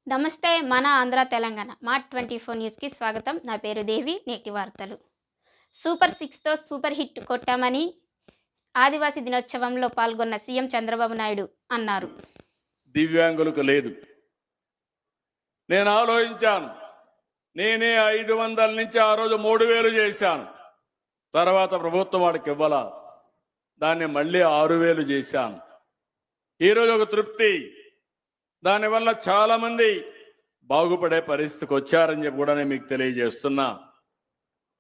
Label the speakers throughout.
Speaker 1: నమస్తే మన ఆంధ్ర తెలంగాణ మా 24 న్యూస్కి స్వాగతం. నా పేరు దేవి. నేటి వార్తలు. సూపర్ సిక్స్తో సూపర్ హిట్ కొట్టామని ఆదివాసీ దినోత్సవంలో పాల్గొన్న సీఎం చంద్రబాబు నాయుడు అన్నారు.
Speaker 2: దివ్యాంగులకు లేదు. నేను ఆలోచించాను. నేనే 500 నుంచి ఆ రోజు 3000 చేశాను. తర్వాత ప్రభుత్వం వాడికి ఇవ్వాల, దాన్ని మళ్ళీ 6000 చేశాను. ఈరోజు ఒక తృప్తి. దానివల్ల చాలా మంది బాగుపడే పరిస్థితికి వచ్చారని చెప్పి కూడా నేను మీకు తెలియజేస్తున్నా.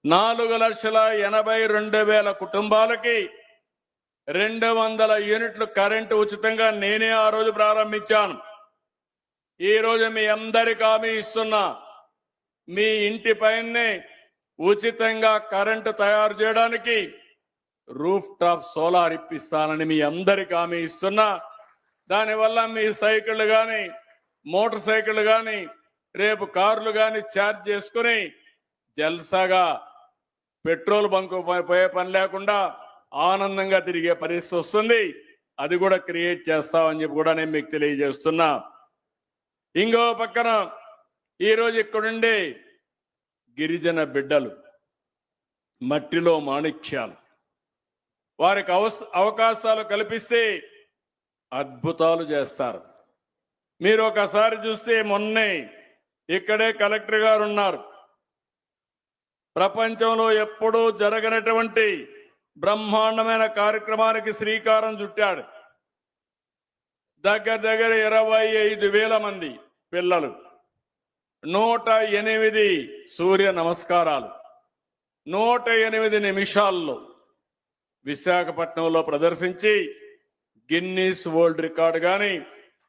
Speaker 2: 4,82,000 కుటుంబాలకి 200 యూనిట్లు కరెంటు ఉచితంగా నేనే ఆ రోజు ప్రారంభించాను. ఈ రోజు మీ అందరికి హామీ ఇస్తున్నా, మీ ఇంటి పైనే ఉచితంగా కరెంటు తయారు చేయడానికి రూఫ్ టాప్ సోలార్ ఇప్పిస్తానని మీ అందరికి హామీ ఇస్తున్నా. దానివల్ల మీ సైకిళ్ళు కానీ మోటార్ సైకిళ్ళు కానీ రేపు కార్లు కానీ ఛార్జ్ చేసుకుని జల్సాగా పెట్రోల్ బంకు పోయే పని లేకుండా ఆనందంగా తిరిగే పరిస్థితి వస్తుంది. అది కూడా క్రియేట్ చేస్తామని చెప్పి కూడా నేను మీకు తెలియజేస్తున్నా. ఇంకో పక్కన ఈరోజు ఇక్కడుండే గిరిజన బిడ్డలు మట్టిలో మాణిక్యాలు, వారికి అవకాశాలు కల్పిస్తే అద్భుతాలు చేస్తారు. మీరు ఒకసారి చూస్తే మొన్నే ఇక్కడే కలెక్టర్ గారు ఉన్నారు. ప్రపంచంలో ఎప్పుడూ జరగనటువంటి బ్రహ్మాండమైన కార్యక్రమానికి శ్రీకారం చుట్టాడు. దగ్గర 25,000 మంది పిల్లలు 108 సూర్య నమస్కారాలు 108 నిమిషాల్లో విశాఖపట్నంలో ప్రదర్శించి గిన్నీస్ వరల్డ్ రికార్డు కానీ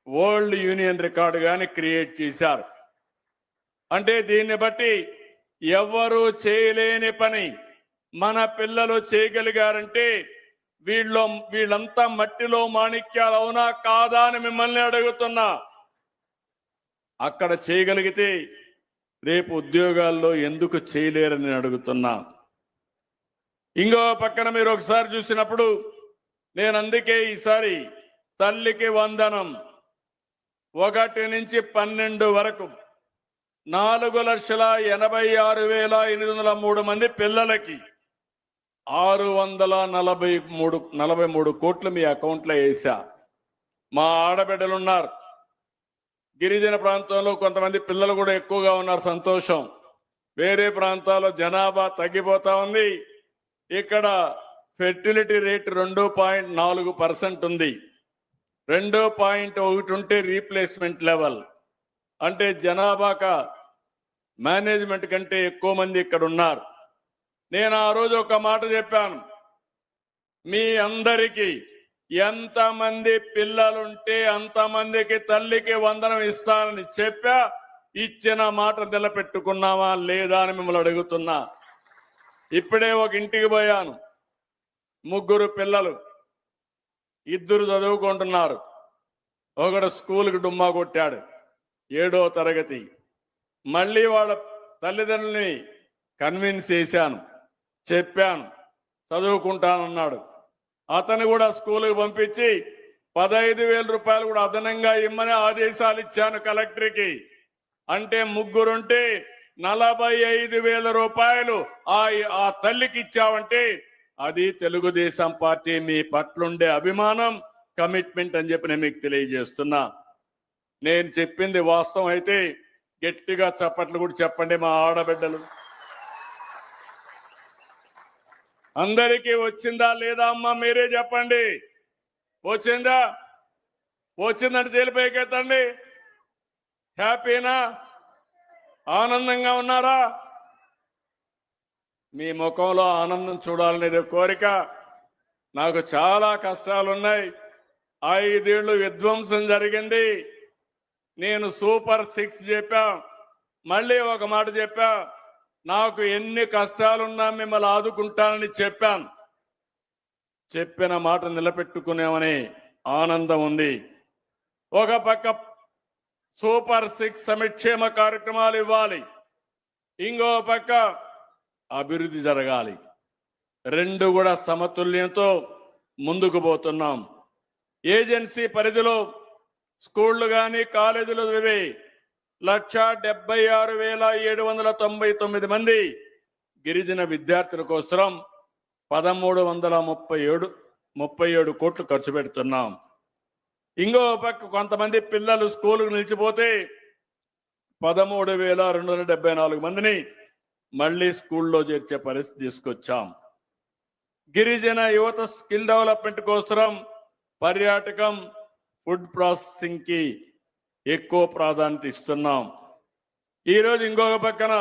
Speaker 2: వరల్డ్ యూనియన్ రికార్డు కానీ క్రియేట్ చేశారు. అంటే దీన్ని బట్టి ఎవ్వరూ చేయలేని పని మన పిల్లలు చేయగలిగారంటే వీళ్ళంతా మట్టిలో మాణిక్యాలు అవునా కాదా అని మిమ్మల్ని అడుగుతున్నా. అక్కడ చేయగలిగితే రేపు ఉద్యోగాల్లో ఎందుకు చేయలేరని అడుగుతున్నా. ఇంకో పక్కన మీరు ఒకసారి చూసినప్పుడు నేను అందుకే ఈసారి తల్లికి వందనం 1 నుంచి 12 వరకు 4,86,803 మంది పిల్లలకి 643 కోట్లు మీ అకౌంట్లో వేసా. మా ఆడబిడ్డలున్నారు. గిరిజన ప్రాంతంలో కొంతమంది పిల్లలు కూడా ఎక్కువగా ఉన్నారు, సంతోషం. వేరే ప్రాంతాల్లో జనాభా తగ్గిపోతా ఉంది. ఇక్కడ ఫెర్టిలిటీ రేట్ 2.4% ఉంది. 2.1 ఉంటే రీప్లేస్మెంట్ లెవెల్, అంటే జనాభాక మేనేజ్మెంట్ కంటే ఎక్కువ మంది ఇక్కడ ఉన్నారు. నేను ఆ రోజు ఒక మాట చెప్పాను, మీ అందరికీ ఎంతమంది పిల్లలుంటే అంతమందికి తల్లికి వందనం ఇస్తానని చెప్పా. ఇచ్చిన మాట నిలబెట్టుకున్నావా లేదా అని మిమ్మల్ని అడుగుతున్నా. ఇప్పుడే ఒక ఇంటికి పోయాను. 3 పిల్లలు, 2 చదువుకుంటున్నారు. ఒకడు స్కూల్కి డుమ్మా కొట్టాడు, 7వ తరగతి. మళ్ళీ వాళ్ళ తల్లిదండ్రుల్ని కన్విన్స్ చేశాను, చెప్పాను, చదువుకుంటానన్నాడు. అతను కూడా స్కూల్కి పంపించి 15,000 రూపాయలు కూడా అదనంగా ఇమ్మని ఆదేశాలు ఇచ్చాను కలెక్టర్కి. అంటే 3 ఉంటే 45,000 రూపాయలు ఆ తల్లికి ఇచ్చావంటే అది తెలుగుదేశం పార్టీ మీ పట్లుండే అభిమానం, కమిట్మెంట్ అని చెప్పి నేను మీకు తెలియజేస్తున్నా. నేను చెప్పింది వాస్తవం అయితే గట్టిగా చప్పట్లు కూడా చెప్పండి మా ఆడబిడ్డలు. అందరికీ వచ్చిందా లేదా అమ్మా మీరే చెప్పండి. వచ్చిందా? వచ్చిందంటే జైలుపైకెత్తండి. హ్యాపీనా? ఆనందంగా ఉన్నారా? మీ ముఖంలో ఆనందం చూడాలనేది కోరిక. నాకు చాలా కష్టాలున్నాయి. 5 ఏళ్ళు విధ్వంసం జరిగింది. నేను సూపర్ 6 చెప్పా. మళ్ళీ ఒక మాట చెప్పా, నాకు ఎన్ని కష్టాలున్నా మిమ్మల్ని ఆదుకుంటానని చెప్పాను. చెప్పిన మాట నిలబెట్టుకునేమని ఆనందం ఉంది. ఒక పక్క సూపర్ 6 సంక్షేమ కార్యక్రమాలు ఇవ్వాలి, ఇంకో పక్క అభివృద్ధి జరగాలి. 2 కూడా సమతుల్యంతో ముందుకు పోతున్నాం. ఏజెన్సీ పరిధిలో స్కూళ్ళు కానీ కాలేజీలు చదివే 1,76,799 మంది గిరిజన విద్యార్థుల కోసం 1,337 కోట్లు ఖర్చు పెడుతున్నాం. ఇంకో పక్క కొంతమంది పిల్లలు స్కూలుకు నిలిచిపోతే 13,274 మందిని మళ్ళీ స్కూల్లో చేర్చే పరిస్థితి తీసుకొచ్చాం. గిరిజన యువత స్కిల్ డెవలప్మెంట్ కోసం పర్యాటకం, ఫుడ్ ప్రాసెసింగ్ కి ఎక్కువ ప్రాధాన్యత ఇస్తున్నాం. ఈరోజు ఇంకొక పక్కన